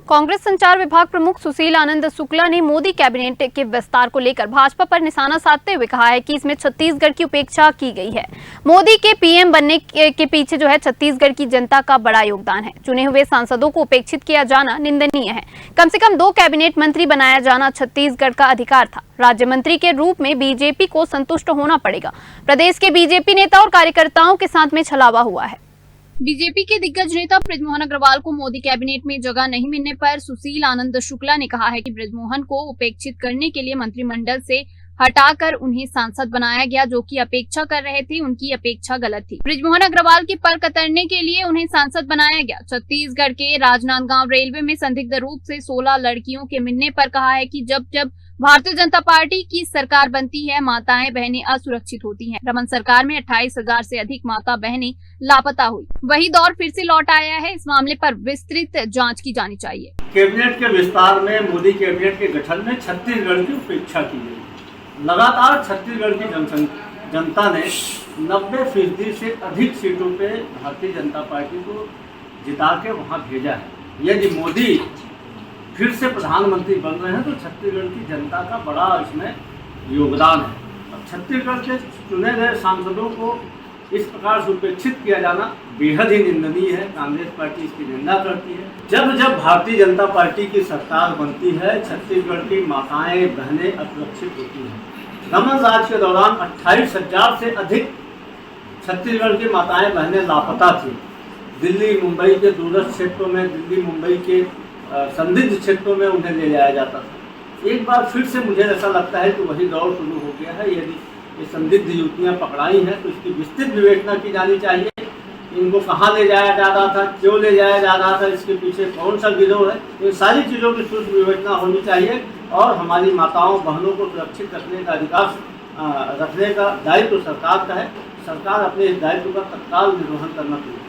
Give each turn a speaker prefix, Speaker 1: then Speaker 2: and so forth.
Speaker 1: कांग्रेस संचार विभाग प्रमुख सुशील आनंद शुक्ला ने मोदी कैबिनेट के विस्तार को लेकर भाजपा पर निशाना साधते हुए कहा है कि इसमें छत्तीसगढ़ की उपेक्षा की गई है। मोदी के पीएम बनने के पीछे जो है छत्तीसगढ़ की जनता का बड़ा योगदान है। चुने हुए सांसदों को उपेक्षित किया जाना निंदनीय है। कम से कम 2 कैबिनेट मंत्री बनाया जाना छत्तीसगढ़ का अधिकार था। राज्य मंत्री के रूप में बीजेपी को संतुष्ट होना पड़ेगा। प्रदेश के बीजेपी नेता और कार्यकर्ताओं के साथ में छलावा हुआ है। बीजेपी के दिग्गज नेता बृजमोहन अग्रवाल को मोदी कैबिनेट में जगह नहीं मिलने पर सुशील आनंद शुक्ला ने कहा है कि बृजमोहन को उपेक्षित करने के लिए मंत्रिमंडल से हटाकर उन्हें सांसद बनाया गया। जो कि अपेक्षा कर रहे थे, उनकी अपेक्षा गलत थी। बृजमोहन अग्रवाल के पर कतरने के लिए उन्हें सांसद बनाया गया। छत्तीसगढ़ के राजनांदगांव रेलवे में संदिग्ध रूप से 16 लड़कियों के मिलने पर कहा है कि जब जब भारतीय जनता पार्टी की सरकार बनती है, माताएं बहनें असुरक्षित होती हैं। रमन सरकार में 28,000 से अधिक माता बहनें लापता हुई। वही दौर फिर से लौट आया है। इस मामले पर विस्तृत जांच की जानी चाहिए।
Speaker 2: कैबिनेट के विस्तार में मोदी कैबिनेट के गठन में छत्तीसगढ़ की उपेक्षा की गई। लगातार छत्तीसगढ़ की जनता ने 90% से अधिक सीटों पे भारतीय जनता पार्टी को जिता के वहाँ भेजा है। यदि मोदी फिर से प्रधानमंत्री बन रहे हैं तो छत्तीसगढ़ की जनता का बड़ा इसमें योगदान है। अब छत्तीसगढ़ के चुने गए सांसदों को इस प्रकार से उपेक्षित किया जाना बेहद ही निंदनीय है। कांग्रेस पार्टी इसकी निंदा करती है। जब जब भारतीय जनता पार्टी की सरकार बनती है, छत्तीसगढ़ की माताएं बहनें असुरक्षित होती हैं। रमन राज के दौरान 28,000 से अधिक छत्तीसगढ़ की माताएं बहनें लापता थी। दिल्ली मुंबई के दूरस्थ क्षेत्रों में, दिल्ली मुंबई के संदिग्ध क्षेत्रों में उन्हें ले जाया जाता था। एक बार फिर से मुझे ऐसा लगता है कि वही दौर शुरू हो गया है। यदि ये संदिग्ध युवतियाँ पकड़ाई हैं तो इसकी विस्तृत विवेचना की जानी चाहिए। इनको कहाँ ले जाया जा रहा था, क्यों ले जाया जा रहा था, इसके पीछे कौन सा गिरोह है, इन सारी चीज़ों की शुद्ध विवेचना होनी चाहिए। और हमारी माताओं बहनों को सुरक्षित रखने का अधिकार रखने का दायित्व सरकार का है। सरकार अपने इस दायित्व का तत्काल निर्वहन करना चाहिए।